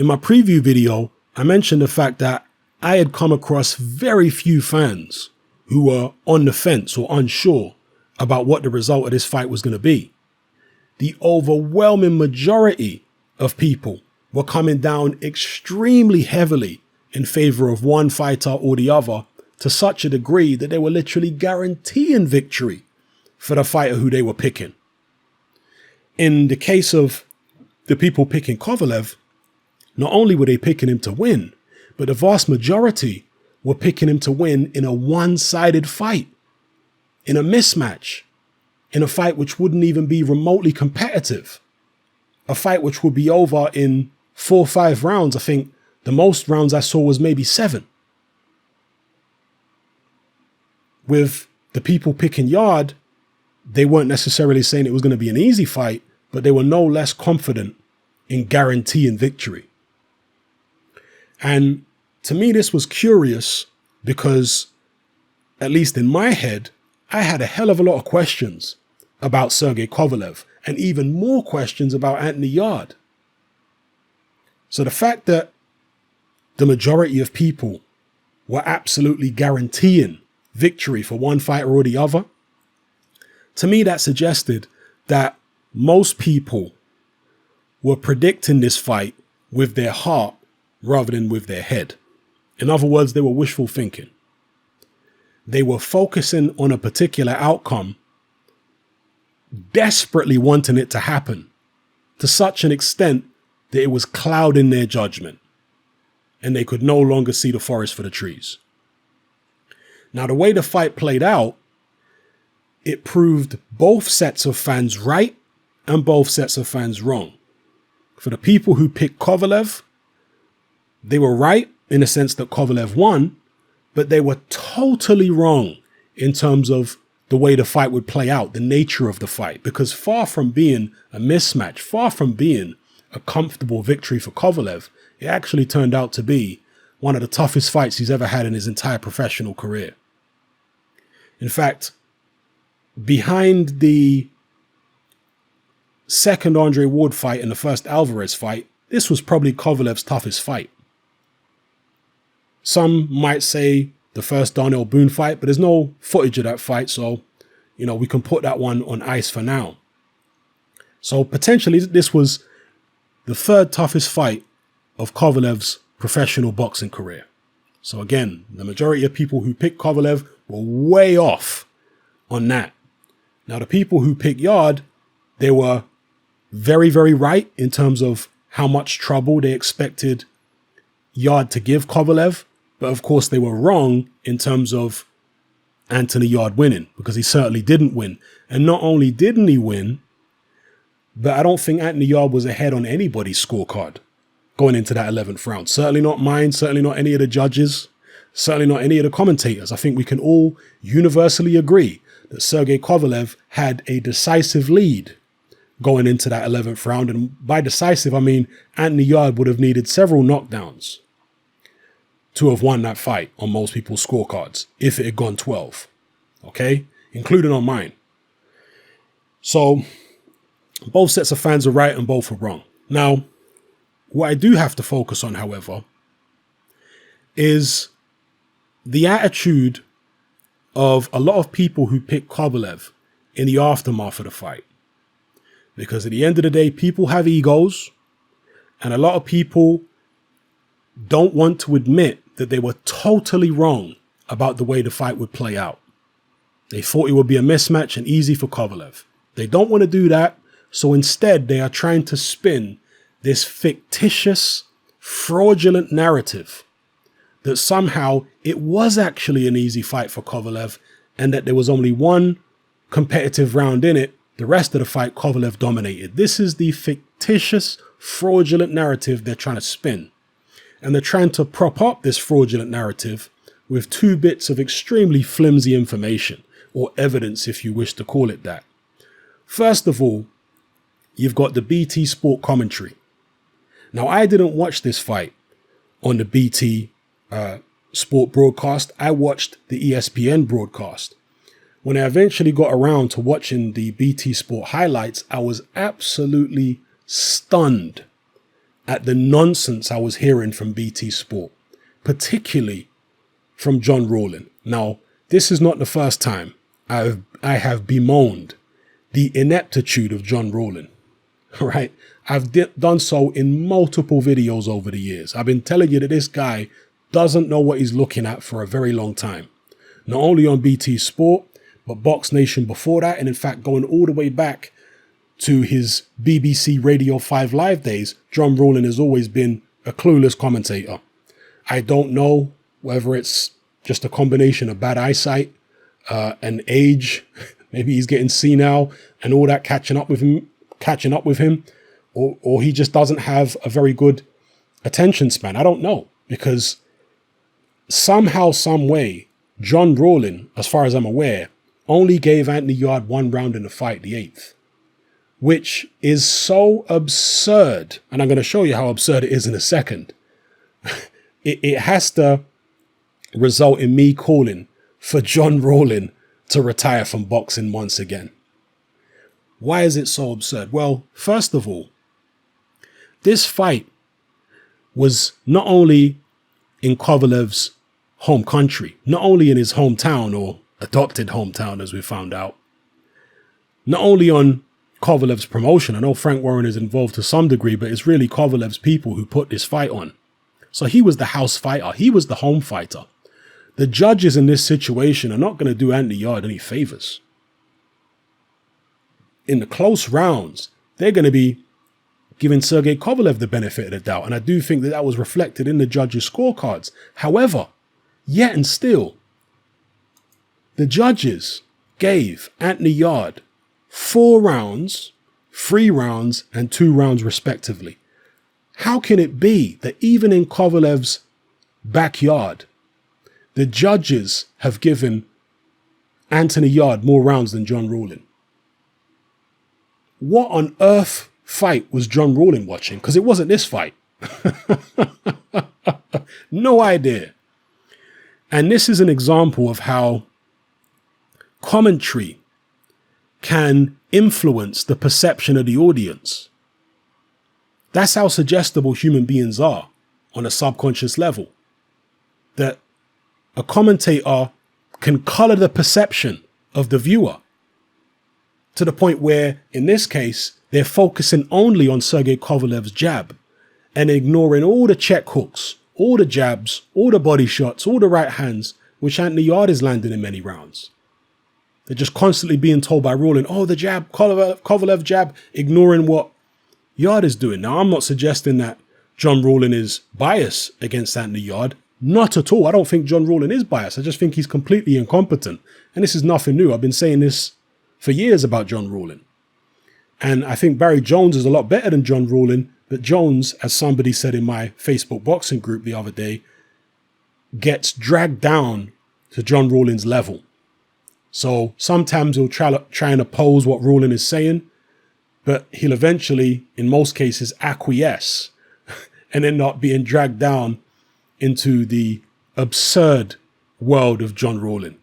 In my preview video, I mentioned the fact that I had come across very few fans who were on the fence or unsure about what the result of this fight was going to be. The overwhelming majority of people were coming down extremely heavily in favor of one fighter or the other, to such a degree that they were literally guaranteeing victory for the fighter who they were picking. In the case of the people picking Kovalev, not only were they picking him to win, but the vast majority were picking him to win in a one-sided fight, in a mismatch, in a fight which wouldn't even be remotely competitive, a fight which would be over in 4 or 5 rounds. I think the most rounds I saw was maybe 7. With the people picking Yarde, they weren't necessarily saying it was going to be an easy fight, but they were no less confident in guaranteeing victory. And to me, this was curious because, at least in my head, I had a hell of a lot of questions about Sergey Kovalev and even more questions about Anthony Yarde. So the fact that the majority of people were absolutely guaranteeing victory for one fighter or the other, to me that suggested that most people were predicting this fight with their heart rather than with their head. In other words, they were wishful thinking. They were focusing on a particular outcome, desperately wanting it to happen, to such an extent that it was clouding their judgment, and they could no longer see the forest for the trees. Now, the way the fight played out, it proved both sets of fans right and both sets of fans wrong. For the people who picked Kovalev, they were right in the sense that Kovalev won, but they were totally wrong in terms of the way the fight would play out, the nature of the fight, because far from being a mismatch, far from being a comfortable victory for Kovalev, it actually turned out to be one of the toughest fights he's ever had in his entire professional career. In fact, behind the second Andre Ward fight and the first Alvarez fight, this was probably Kovalev's toughest fight. Some might say the first Darnell Boone fight, but there's no footage of that fight, so, we can put that one on ice for now. So potentially this was the third toughest fight of Kovalev's professional boxing career. So again, the majority of people who picked Kovalev were way off on that. Now, the people who picked Yarde, they were very, very right in terms of how much trouble they expected Yarde to give Kovalev. But of course, they were wrong in terms of Anthony Yarde winning, because he certainly didn't win. And not only didn't he win, but I don't think Anthony Yarde was ahead on anybody's scorecard going into that 11th round. Certainly not mine, certainly not any of the judges, certainly not any of the commentators. I think we can all universally agree that Sergey Kovalev had a decisive lead going into that 11th round. And by decisive, I mean Anthony Yarde would have needed several knockdowns to have won that fight on most people's scorecards if it had gone 12, okay? Including on mine. So both sets of fans are right and both are wrong. Now, what I do have to focus on, however, is the attitude of a lot of people who pick Kovalev in the aftermath of the fight. Because at the end of the day, people have egos, and a lot of people don't want to admit that they were totally wrong about the way the fight would play out. They thought it would be a mismatch and easy for Kovalev. They don't want to do that, so instead they are trying to spin this fictitious, fraudulent narrative that somehow it was actually an easy fight for Kovalev and that there was only one competitive round in it. The rest of the fight, Kovalev dominated. This is the fictitious, fraudulent narrative they're trying to spin. And they're trying to prop up this fraudulent narrative with 2 bits of extremely flimsy information, or evidence if you wish to call it that. First of all, you've got the BT Sport commentary. Now, I didn't watch this fight on the BT Sport broadcast. I watched the ESPN broadcast. When I eventually got around to watching the BT Sport highlights, I was absolutely stunned at the nonsense I was hearing from BT Sport, particularly from John Rawlin. Now, this is not the first time I have bemoaned the ineptitude of John Rawlin, right? I've done so in multiple videos over the years. I've been telling you that this guy doesn't know what he's looking at for a very long time. Not only on BT Sport, but Box Nation before that. And in fact, going all the way back to his BBC Radio 5 Live days, John Rawlin has always been a clueless commentator. I don't know whether it's just a combination of bad eyesight and age. Maybe he's getting senile and all that catching up with him, or he just doesn't have a very good attention span. I don't know, because somehow, some way, John Rawlin, as far as I'm aware, only gave Anthony Yarde 1 round in the fight, the 8th, which is so absurd. And I'm going to show you how absurd it is in a second. It has to result in me calling for John Rawlin to retire from boxing once again. Why is it so absurd? Well, first of all, this fight was not only in Kovalev's home country, not only in his hometown, or adopted hometown, as we found out, not only on Kovalev's promotion. I know Frank Warren is involved to some degree, but it's really Kovalev's people who put this fight on. So he was the house fighter. He was the home fighter. The judges in this situation are not going to do Anthony Yarde any favors. In the close rounds, they're going to be giving Sergey Kovalev the benefit of the doubt. And I do think that that was reflected in the judges' scorecards. However, yet and still, the judges gave Anthony Yarde 4 rounds, 3 rounds, and 2 rounds respectively. How can it be that even in Kovalev's backyard, the judges have given Anthony Yarde more rounds than John Rawlin? What on earth fight was John Rawlin watching? Because it wasn't this fight. No idea. And this is an example of how commentary can influence the perception of the audience. That's how suggestible human beings are on a subconscious level. That a commentator can color the perception of the viewer to the point where, in this case, they're focusing only on Sergey Kovalev's jab and ignoring all the check hooks, all the jabs, all the body shots, all the right hands, which Anthony Yarde is landing in many rounds. They're just constantly being told by Rawlin, oh, the jab, Kovalev jab, ignoring what Yarde is doing. Now, I'm not suggesting that John Rawlin is biased against Anthony Yarde. Not at all. I don't think John Rawlin is biased. I just think he's completely incompetent. And this is nothing new. I've been saying this for years about John Rawlin. And I think Barry Jones is a lot better than John Rawlin. But Jones, as somebody said in my Facebook boxing group the other day, gets dragged down to John Rawlin's level. So sometimes he'll try and oppose what Rawlin is saying, but he'll eventually, in most cases, acquiesce and end up being dragged down into the absurd world of John Rawlin.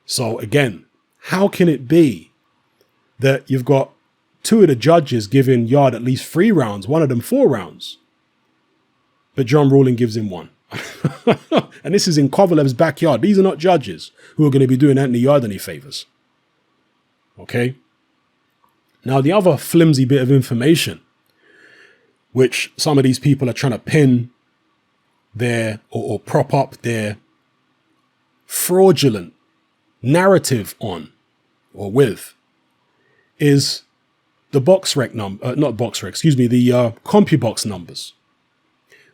So again, how can it be that you've got 2 of the judges giving Yarde at least 3 rounds, one of them 4 rounds, but John Rawlin gives him 1? And this is in Kovalev's backyard. These are not judges who are going to be doing Anthony Yarde any favors. Okay? Now, the other flimsy bit of information, which some of these people are trying to pin their or prop up their fraudulent narrative on or with, is the BoxRec number, not BoxRec, excuse me, the CompuBox numbers.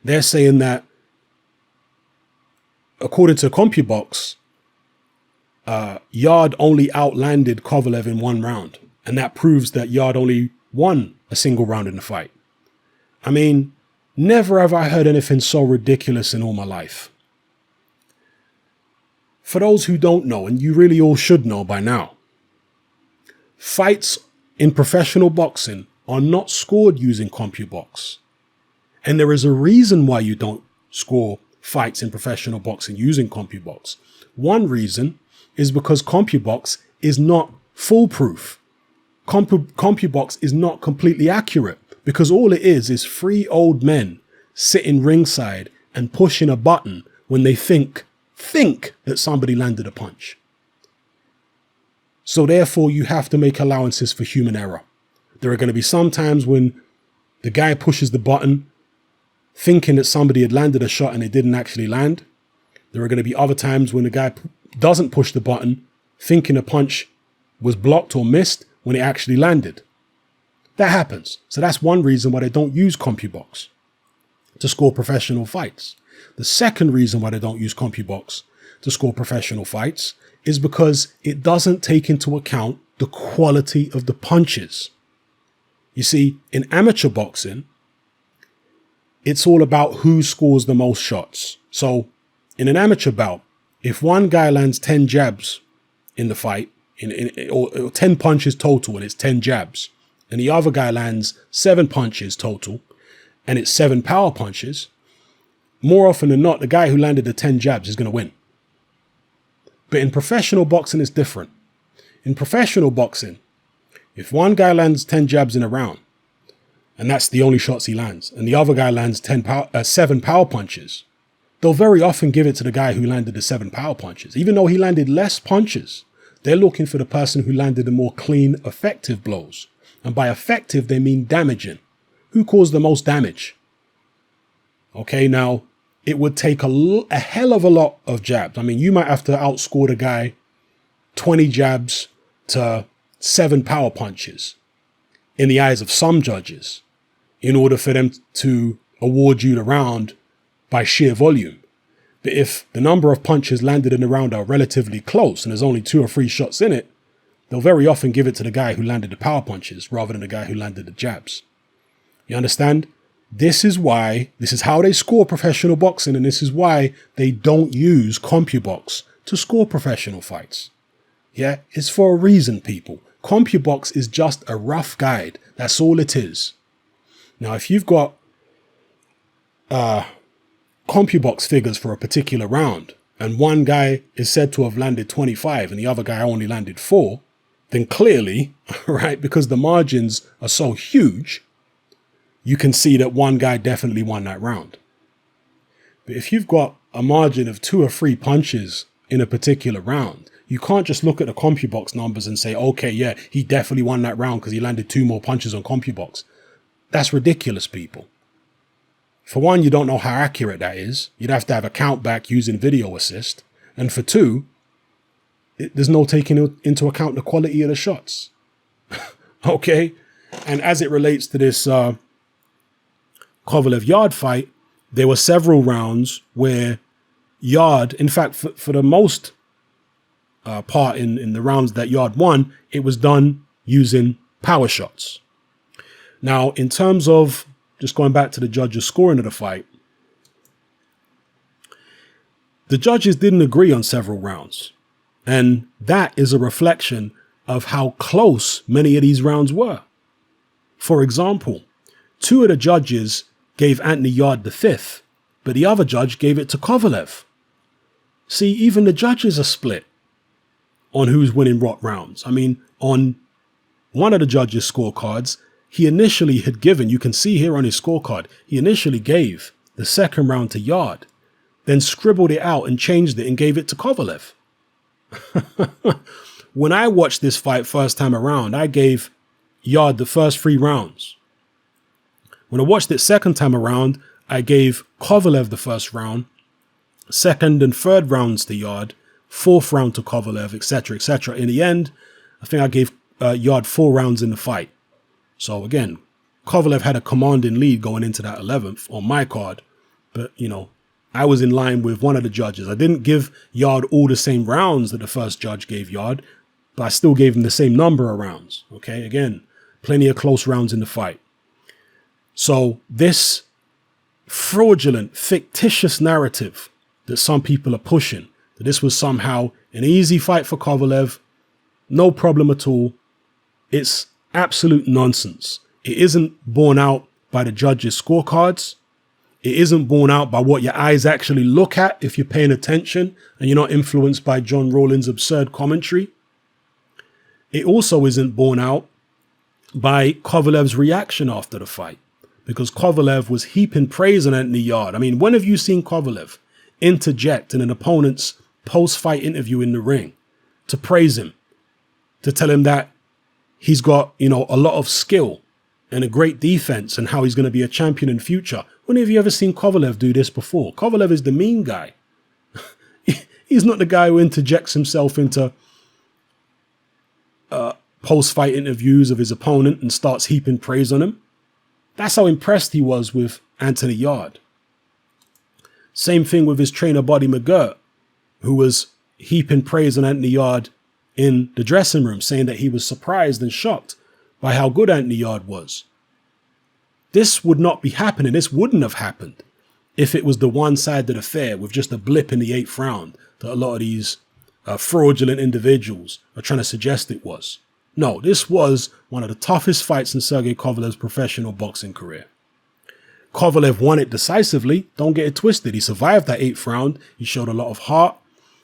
They're saying that according to CompuBox, Yarde only outlanded Kovalev in 1 round. And that proves that Yarde only won a single round in the fight. I mean, never have I heard anything so ridiculous in all my life. For those who don't know, and you really all should know by now, fights in professional boxing are not scored using CompuBox. And there is a reason why you don't score fights in professional boxing using CompuBox. One reason is because CompuBox is not foolproof. CompuBox is not completely accurate because all it is 3 old men sitting ringside and pushing a button when they think that somebody landed a punch. So therefore, you have to make allowances for human error. There are going to be some times when the guy pushes the button thinking that somebody had landed a shot and it didn't actually land. There are going to be other times when the guy doesn't push the button thinking a punch was blocked or missed when it actually landed. That happens. So that's one reason why they don't use CompuBox to score professional fights. The second reason why they don't use CompuBox to score professional fights is because it doesn't take into account the quality of the punches. You see, in amateur boxing, it's all about who scores the most shots. So in an amateur bout, if one guy lands 10 jabs in the fight, or 10 punches total and it's 10 jabs, and the other guy lands 7 punches total and it's 7 power punches, more often than not, the guy who landed the 10 jabs is going to win. But in professional boxing, it's different. In professional boxing, if one guy lands 10 jabs in a round, and that's the only shots he lands, and the other guy lands 7 power punches, they'll very often give it to the guy who landed the 7 power punches. Even though he landed less punches, they're looking for the person who landed the more clean, effective blows. And by effective, they mean damaging. Who caused the most damage? Okay, now, it would take a hell of a lot of jabs. I mean, you might have to outscore the guy 20 jabs to 7 power punches in the eyes of some judges in order for them to award you the round by sheer volume. But if the number of punches landed in the round are relatively close and there's only 2 or 3 shots in it, they'll very often give it to the guy who landed the power punches rather than the guy who landed the jabs. You understand? This is how they score professional boxing, and this is why they don't use CompuBox to score professional fights. Yeah, it's for a reason, people. CompuBox is just a rough guide. That's all it is. Now, if you've got CompuBox figures for a particular round, and one guy is said to have landed 25 and the other guy only landed 4, then clearly, right, because the margins are so huge, you can see that one guy definitely won that round. But if you've got a margin of 2 or 3 punches in a particular round, you can't just look at the CompuBox numbers and say, okay, yeah, he definitely won that round because he landed 2 more punches on CompuBox. That's ridiculous, people. For one, you don't know how accurate that is. You'd have to have a count back using video assist. And for 2, there's no taking into account the quality of the shots. Okay? And as it relates to this Kovalev Yarde fight, there were several rounds where Yarde, in fact, for the most part in the rounds that Yarde won, it was done using power shots. Now, in terms of just going back to the judges' scoring of the fight, the judges didn't agree on several rounds. And that is a reflection of how close many of these rounds were. For example, 2 of the judges gave Anthony Yarde the 5th, but the other judge gave it to Kovalev. See, even the judges are split on who's winning what rounds. I mean, on one of the judges' scorecards, he initially had given, you can see here on his scorecard, he initially gave the 2nd round to Yarde, then scribbled it out and changed it and gave it to Kovalev. When I watched this fight first time around, I gave Yarde the first 3 rounds. When I watched it second time around, I gave Kovalev the first round, 2nd and 3rd rounds to Yarde, 4th round to Kovalev, etc., etc. In the end, I think I gave Yarde 4 rounds in the fight. So again, Kovalev had a commanding lead going into that 11th on my card, but you know, I was in line with one of the judges. I didn't give Yarde all the same rounds that the first judge gave Yarde, but I still gave him the same number of rounds. Okay, again, plenty of close rounds in the fight. So this fraudulent, fictitious narrative that some people are pushing, that this was somehow an easy fight for Kovalev, no problem at all, it's absolute nonsense. It isn't borne out by the judges' scorecards. It isn't borne out by what your eyes actually look at if you're paying attention and you're not influenced by John Rowland's absurd commentary. It also isn't borne out by Kovalev's reaction after the fight, because Kovalev was heaping praise on Anthony Yarde. I mean, when have you seen Kovalev interject in an opponent's post-fight interview in the ring to praise him, to tell him that he's got, a lot of skill and a great defense and how he's going to be a champion in future? When have you ever seen Kovalev do this before? Kovalev is the mean guy. He's not the guy who interjects himself into post-fight interviews of his opponent and starts heaping praise on him. That's how impressed he was with Anthony Yarde. Same thing with his trainer, Buddy McGirt, who was heaping praise on Anthony Yarde in the dressing room, saying that he was surprised and shocked by how good Anthony Yarde was. This would not be happening. This wouldn't have happened if it was the one-sided affair with just a blip in the 8th round that a lot of these fraudulent individuals are trying to suggest it was. No, this was one of the toughest fights in Sergey Kovalev's professional boxing career. Kovalev won it decisively. Don't get it twisted. He survived that 8th round. He showed a lot of heart.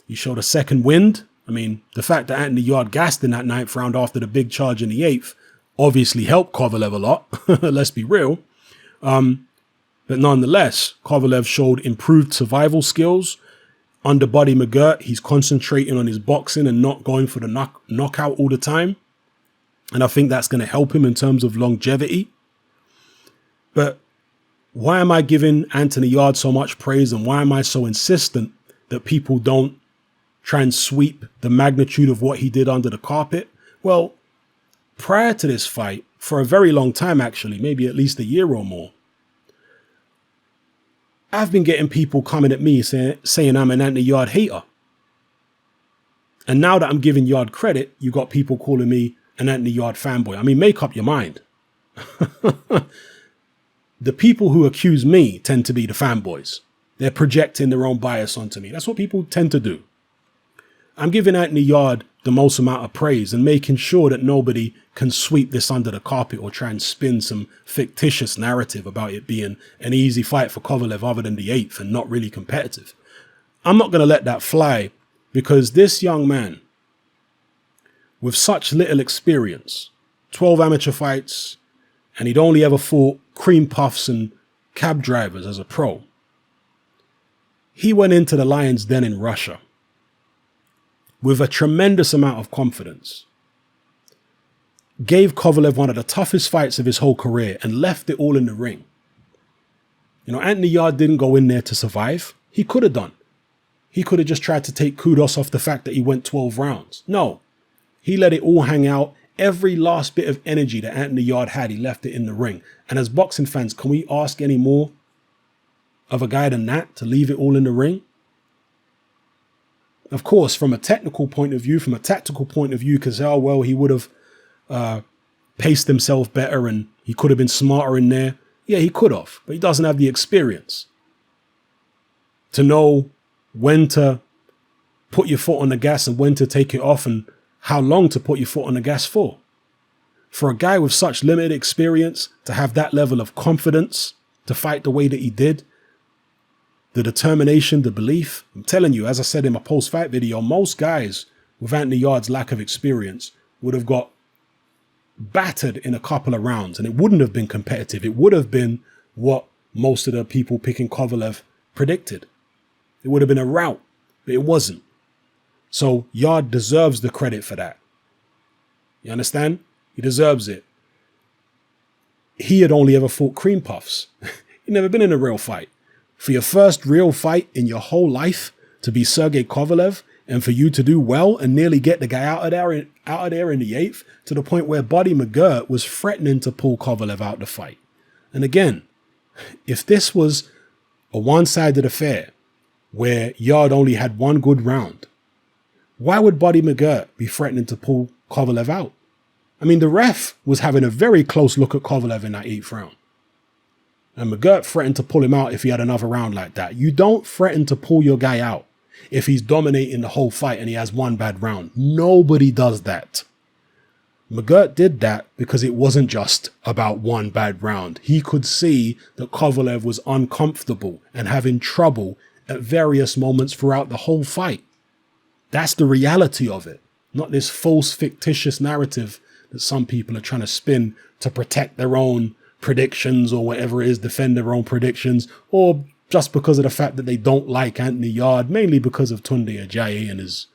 He showed a second wind. I mean, the fact that Anthony Yarde gassed in that 9th round after the big charge in the 8th obviously helped Kovalev a lot. Let's be real. But nonetheless, Kovalev showed improved survival skills. Under Buddy McGirt, he's concentrating on his boxing and not going for the knockout all the time. And I think that's going to help him in terms of longevity. But why am I giving Anthony Yarde so much praise, and why am I so insistent that people don't try and sweep the magnitude of what he did under the carpet? Well, prior to this fight, for a very long time actually, maybe at least a year or more, I've been getting people coming at me saying I'm an Anthony Yarde hater. And now that I'm giving Yarde credit, you got people calling me an Anthony Yarde fanboy. I mean, make up your mind. The people who accuse me tend to be the fanboys. They're projecting their own bias onto me. That's what people tend to do. I'm giving Anthony Yarde the most amount of praise and making sure that nobody can sweep this under the carpet or try and spin some fictitious narrative about it being an easy fight for Kovalev other than the 8th and not really competitive. I'm not going to let that fly, because this young man with such little experience, 12 amateur fights, and he'd only ever fought cream puffs and cab drivers as a pro. He went into the Lion's Den in Russia with a tremendous amount of confidence, gave Kovalev one of the toughest fights of his whole career and left it all in the ring. Anthony Yarde didn't go in there to survive. He could have done. He could have just tried to take kudos off the fact that he went 12 rounds. No, he let it all hang out. Every last bit of energy that Anthony Yarde had, he left it in the ring. And as boxing fans, can we ask any more of a guy than that, to leave it all in the ring? Of course, from a technical point of view, from a tactical point of view, you could say, oh, well, he would have paced himself better and he could have been smarter in there. Yeah, he could have, but he doesn't have the experience to know when to put your foot on the gas and when to take it off and how long to put your foot on the gas for. For a guy with such limited experience to have that level of confidence to fight the way that he did, the determination, the belief. I'm telling you, as I said in my post-fight video, most guys with Anthony Yarde's lack of experience would have got battered in a couple of rounds, and it wouldn't have been competitive. It would have been what most of the people picking Kovalev predicted. It would have been a rout, but it wasn't. So Yarde deserves the credit for that. You understand? He deserves it. He had only ever fought cream puffs. He'd never been in a real fight. For your first real fight in your whole life to be Sergey Kovalev, and for you to do well and nearly get the guy out of there in the 8th, to the point where Buddy McGirt was threatening to pull Kovalev out the fight. And again, if this was a one-sided affair where Yarde only had one good round, why would Buddy McGirt be threatening to pull Kovalev out? I mean, the ref was having a very close look at Kovalev in that 8th round. And McGirt threatened to pull him out if he had another round like that. You don't threaten to pull your guy out if he's dominating the whole fight and he has one bad round. Nobody does that. McGirt did that because it wasn't just about one bad round. He could see that Kovalev was uncomfortable and having trouble at various moments throughout the whole fight. That's the reality of it, not this false fictitious narrative that some people are trying to spin to protect their own predictions or whatever it is, defend their own predictions, or just because of the fact that they don't like Anthony Yarde, mainly because of Tunde Ajayi and his,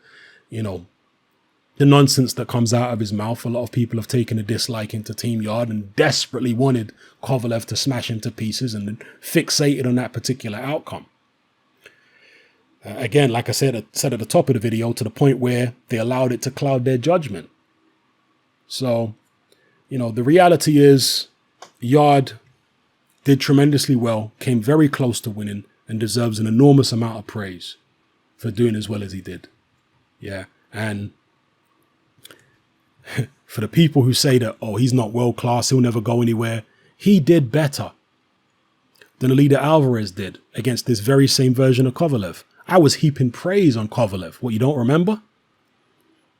the nonsense that comes out of his mouth. A lot of people have taken a disliking to Team Yarde and desperately wanted Kovalev to smash him to pieces and fixated on that particular outcome. Again, like I said at the top of the video, to the point where they allowed it to cloud their judgment. So, the reality is Yarde did tremendously well, came very close to winning, and deserves an enormous amount of praise for doing as well as he did. Yeah. And for the people who say that, oh, he's not world class, he'll never go anywhere, he did better than Alida Alvarez did against this very same version of Kovalev. I was heaping praise on Kovalev. What, you don't remember?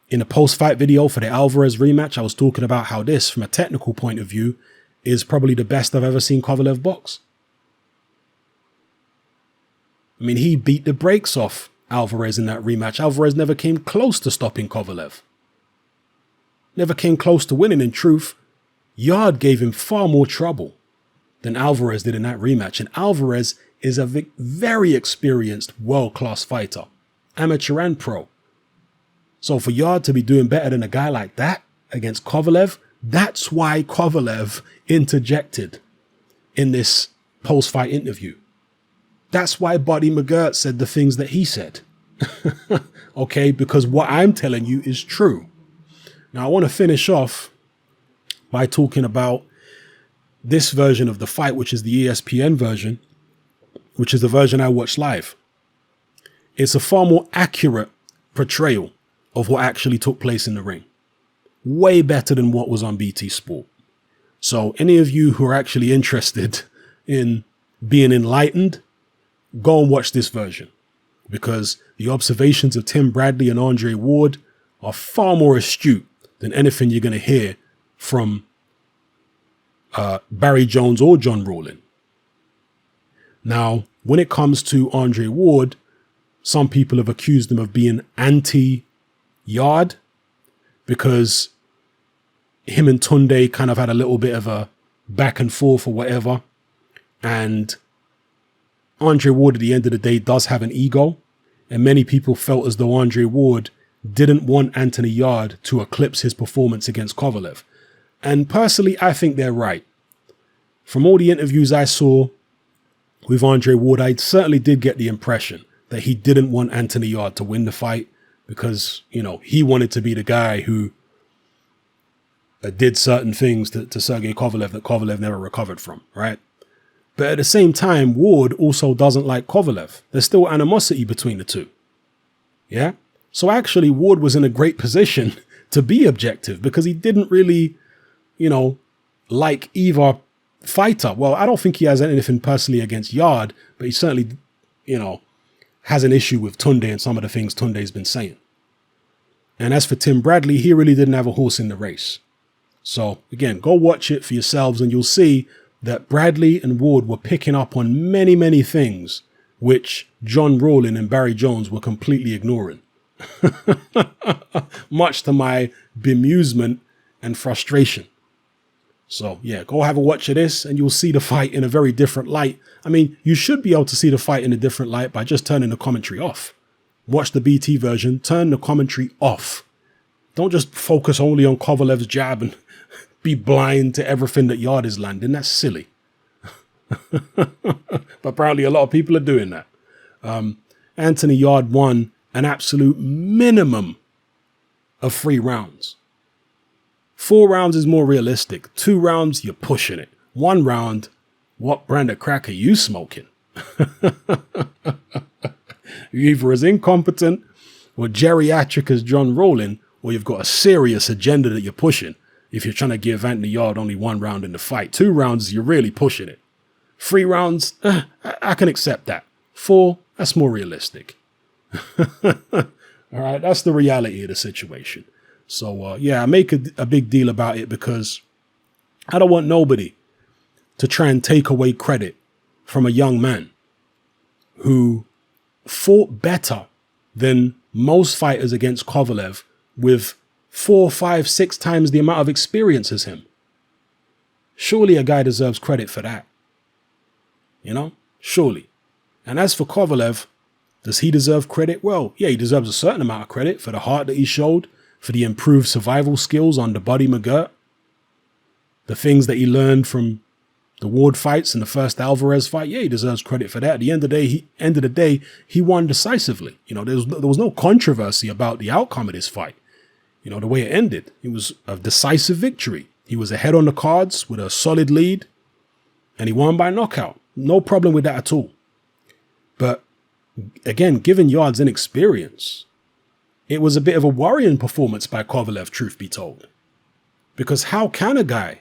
In the post-fight video for the Alvarez rematch, I was talking about how this, from a technical point of view, is probably the best I've ever seen Kovalev box. I mean, he beat the brakes off Alvarez in that rematch. Alvarez never came close to stopping Kovalev. Never came close to winning. In truth, Yarde gave him far more trouble than Alvarez did in that rematch. And Alvarez is a very experienced world-class fighter, amateur and pro. So for Yarde to be doing better than a guy like that against Kovalev, that's why Kovalev interjected in this post-fight interview. That's why Buddy McGirt said the things that he said. Okay, because what I'm telling you is true. Now, I want to finish off by talking about this version of the fight, which is the ESPN version, which is the version I watched live. It's a far more accurate portrayal of what actually took place in the ring. Way better than what was on BT Sport. So any of you who are actually interested in being enlightened, go and watch this version, because the observations of Tim Bradley and Andre Ward are far more astute than anything you're going to hear from Barry Jones or John Rawlin. Now, when it comes to Andre Ward, some people have accused him of being anti-Yarde because him and Tunde kind of had a little bit of a back and forth or whatever. And Andre Ward, at the end of the day, does have an ego. And many people felt as though Andre Ward didn't want Anthony Yarde to eclipse his performance against Kovalev. And personally, I think they're right. From all the interviews I saw with Andre Ward, I certainly did get the impression that he didn't want Anthony Yarde to win the fight because, he wanted to be the guy who did certain things to Sergey Kovalev that Kovalev never recovered from, right? But at the same time, Ward also doesn't like Kovalev. There's still animosity between the two. Yeah? So actually, Ward was in a great position to be objective because he didn't really, like either fighter. Well, I don't think he has anything personally against Yarde, but he certainly, has an issue with Tunde and some of the things Tunde's been saying. And as for Tim Bradley, he really didn't have a horse in the race. So again, go watch it for yourselves and you'll see that Bradley and Ward were picking up on many, many things which John Rawlin and Barry Jones were completely ignoring. Much to my bemusement and frustration. So yeah, go have a watch of this and you'll see the fight in a very different light. I mean, you should be able to see the fight in a different light by just turning the commentary off. Watch the BT version, turn the commentary off. Don't just focus only on Kovalev's jab and be blind to everything that Yarde is landing. That's silly. But apparently a lot of people are doing that. Anthony Yarde won an absolute minimum of 3 rounds. 4 rounds is more realistic. 2 rounds, you're pushing it. 1 round, what brand of crack are you smoking? You're either as incompetent or geriatric as John Rawlin, or you've got a serious agenda that you're pushing if you're trying to give Anthony Yarde only 1 round in the fight. 2 rounds, you're really pushing it. 3 rounds, I can accept that. 4, that's more realistic. All right, that's the reality of the situation. So, yeah, I make a big deal about it because I don't want nobody to try and take away credit from a young man who fought better than most fighters against Kovalev with 4, 5, 6 times the amount of experience as him. Surely a guy deserves credit for that. You know, surely. And as for Kovalev, does he deserve credit? Well, yeah, he deserves a certain amount of credit for the heart that he showed, for the improved survival skills on the Buddy McGirt, the things that he learned from the Ward fights and the first Alvarez fight. Yeah, he deserves credit for that. At the end of the day, he won decisively. You know, there was no controversy about the outcome of this fight. You know, the way it ended, it was a decisive victory. He was ahead on the cards with a solid lead, and he won by knockout. No problem with that at all. But again, given Yarde's inexperience, it was a bit of a worrying performance by Kovalev, truth be told. Because how can a guy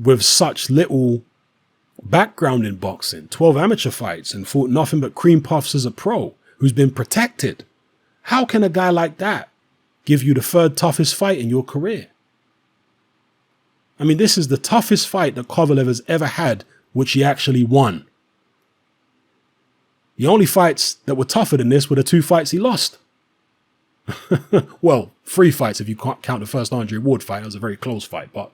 with such little background in boxing, 12 amateur fights and fought nothing but cream puffs as a pro, who's been protected, how can a guy like that give you the third toughest fight in your career? I mean, this is the toughest fight that Kovalev has ever had, which he actually won. The only fights that were tougher than this were the 2 fights he lost. Well, 3 fights if you can't count the first Andre Ward fight. It was a very close fight. But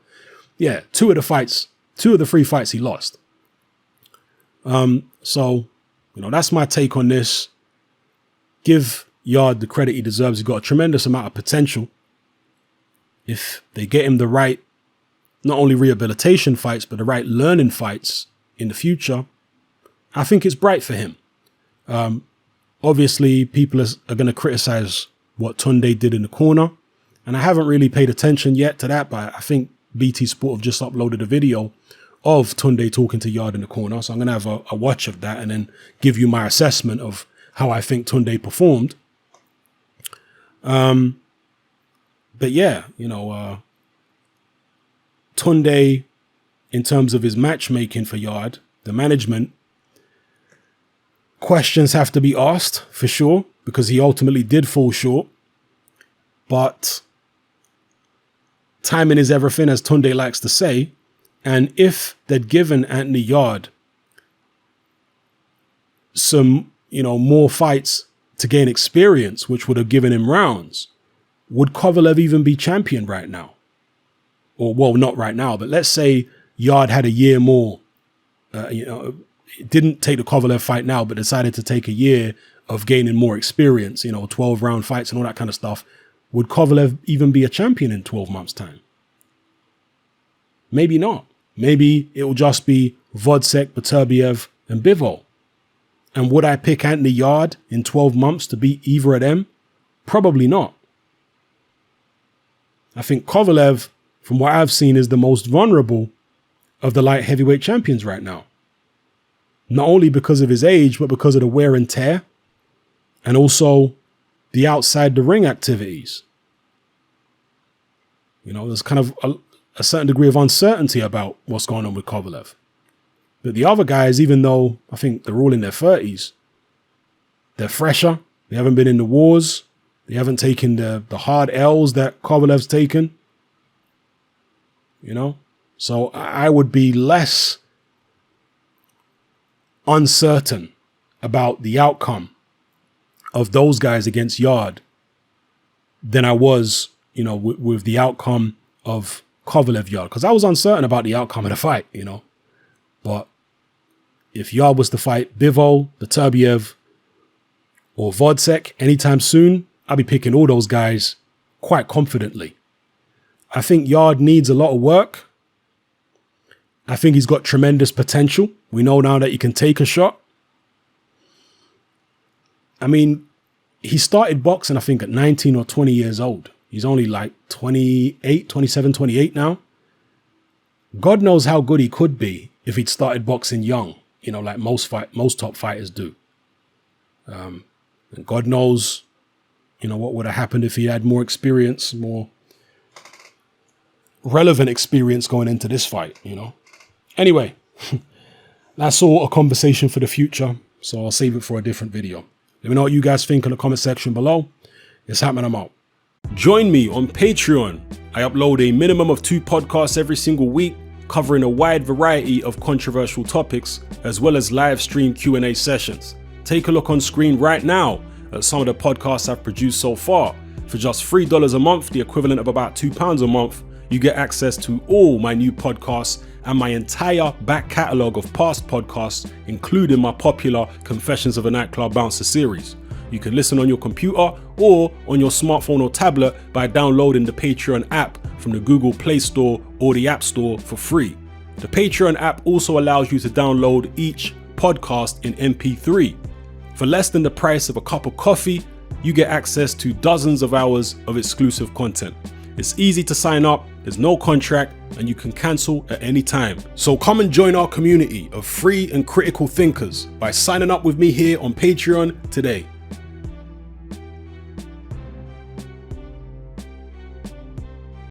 yeah, 2 of the 3 fights he lost. So, you know, that's my take on this. Give Yarde the credit he deserves. He's got a tremendous amount of potential. If they get him the right, not only rehabilitation fights, but the right learning fights in the future, I think it's bright for him. Obviously, people are going to criticize what Tunde did in the corner, and I haven't really paid attention yet to that, but I think BT Sport have just uploaded a video of Tunde talking to Yarde in the corner, so I'm going to have a watch of that and then give you my assessment of how I think Tunde performed. But yeah, you know, Tunde, in terms of his matchmaking for Yarde, the management, questions have to be asked for sure, because he ultimately did fall short. But timing is everything, as Tunde likes to say. And if they'd given Anthony Yarde some, you know, more fights to gain experience, which would have given him rounds, would Kovalev even be champion right now? Or, well, not right now, but let's say Yarde had a year more, you know, didn't take the Kovalev fight now, but decided to take a year of gaining more experience, you know, 12-round fights and all that kind of stuff. Would Kovalev even be a champion in 12 months' time? Maybe not. Maybe it will just be Vodcek, Beterbiev, and Bivol. And would I pick Anthony Yarde in 12 months to beat either of them? Probably not. I think Kovalev, from what I've seen, is the most vulnerable of the light heavyweight champions right now. Not only because of his age, but because of the wear and tear, and also the outside the ring activities. You know, there's kind of a certain degree of uncertainty about what's going on with Kovalev. But the other guys, even though I think they're all in their 30s, they're fresher. They haven't been in the wars. They haven't taken the hard L's that Kovalev's taken. You know? So I would be less uncertain about the outcome of those guys against Yarde than I was, you know, with the outcome of Kovalev Yarde, because I was uncertain about the outcome of the fight, you know. But if Yarde was to fight Bivol, Beterbiev, or Vodcek anytime soon, I'll be picking all those guys quite confidently. I think Yarde needs a lot of work. I think he's got tremendous potential. We know now that he can take a shot. I mean, he started boxing, I think, at 19 or 20 years old. He's only like 28, 27, 28 now. God knows how good he could be if he'd started boxing young, you know, like most top fighters do. And God knows, you know, what would have happened if he had more experience, more relevant experience going into this fight, you know. Anyway, that's all a conversation for the future, so I'll save it for a different video. Let me know what you guys think in the comment section below. It's happening, I'm out. Join me on Patreon. I upload a minimum of 2 podcasts every single week, covering a wide variety of controversial topics, as well as live stream Q&A sessions. Take a look on screen right now at some of the podcasts I've produced so far, For just $3 a month, the equivalent of about £2 a month, you get access to all my new podcasts and my entire back catalogue of past podcasts, including my popular Confessions of a Nightclub Bouncer series. You can listen on your computer or on your smartphone or tablet by downloading the Patreon app from the Google Play Store or the App Store for free. The Patreon app also allows you to download each podcast in MP3. For less than the price of a cup of coffee, you get access to dozens of hours of exclusive content. It's easy to sign up, there's no contract, and you can cancel at any time. So come and join our community of free and critical thinkers by signing up with me here on Patreon today.